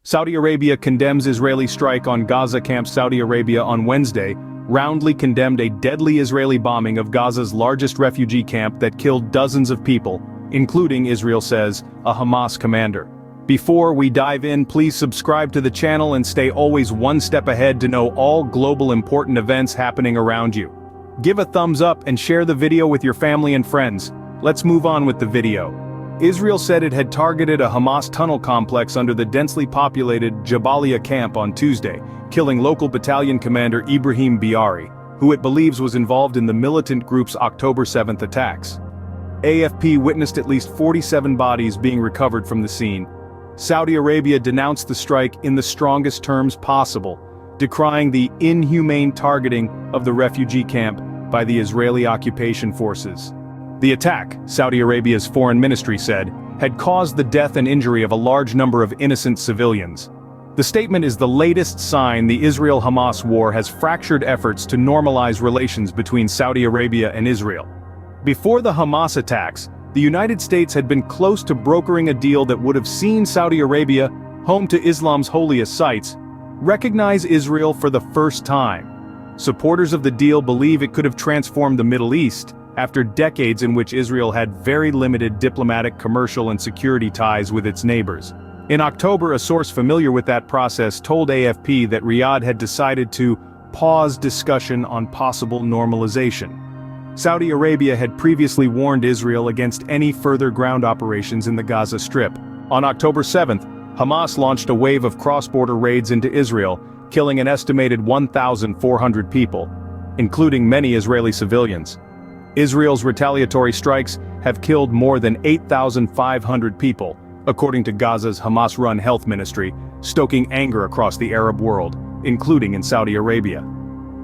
Saudi Arabia condemns Israeli strike on Gaza camp. Saudi Arabia on Wednesday roundly condemned a deadly Israeli bombing of Gaza's largest refugee camp that killed dozens of people, including, Israel says, a Hamas commander. Before we dive in, please subscribe to the channel and stay always one step ahead to know all global important events happening around you. Give a thumbs up and share the video with your family and friends. Let's move on with the video. Israel said it had targeted a Hamas tunnel complex under the densely populated Jabalia camp on Tuesday, killing local battalion commander Ibrahim Biari, who it believes was involved in the militant group's October 7th attacks. AFP witnessed at least 47 bodies being recovered from the scene. Saudi Arabia denounced the strike in the strongest terms possible, decrying the inhumane targeting of the refugee camp by the Israeli occupation forces. The attack, Saudi Arabia's foreign ministry said, had caused the death and injury of a large number of innocent civilians. The statement is the latest sign the Israel-Hamas war has fractured efforts to normalize relations between Saudi Arabia and Israel. Before the Hamas attacks, the United States had been close to brokering a deal that would have seen Saudi Arabia, home to Islam's holiest sites, recognize Israel for the first time. Supporters of the deal believe it could have transformed the Middle East, after decades in which Israel had very limited diplomatic, commercial and security ties with its neighbors. In October, a source familiar with that process told AFP that Riyadh had decided to pause discussion on possible normalization. Saudi Arabia had previously warned Israel against any further ground operations in the Gaza Strip. On October 7th, Hamas launched a wave of cross-border raids into Israel, killing an estimated 1,400 people, including many Israeli civilians. Israel's retaliatory strikes have killed more than 8,500 people, according to Gaza's Hamas-run health ministry, stoking anger across the Arab world, including in Saudi Arabia.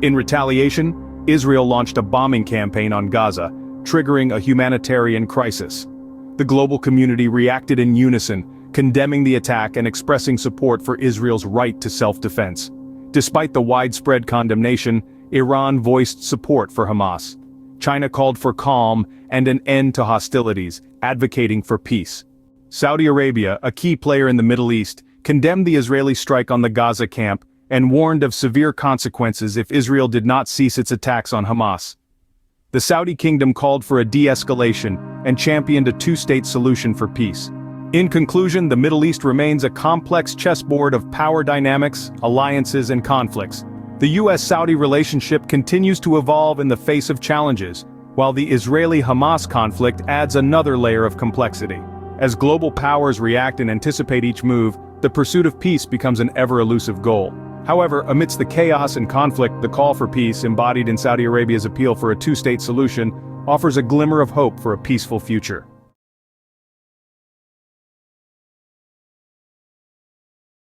In retaliation, Israel launched a bombing campaign on Gaza, triggering a humanitarian crisis. The global community reacted in unison, condemning the attack and expressing support for Israel's right to self-defense. Despite the widespread condemnation, Iran voiced support for Hamas. China called for calm and an end to hostilities, advocating for peace. Saudi Arabia, a key player in the Middle East, condemned the Israeli strike on the Gaza camp and warned of severe consequences if Israel did not cease its attacks on Hamas. The Saudi kingdom called for a de-escalation and championed a two-state solution for peace. In conclusion, the Middle East remains a complex chessboard of power dynamics, alliances and conflicts. The US-Saudi relationship continues to evolve in the face of challenges, while the Israeli-Hamas conflict adds another layer of complexity. As global powers react and anticipate each move, the pursuit of peace becomes an ever-elusive goal. However, amidst the chaos and conflict, the call for peace, embodied in Saudi Arabia's appeal for a two-state solution, offers a glimmer of hope for a peaceful future.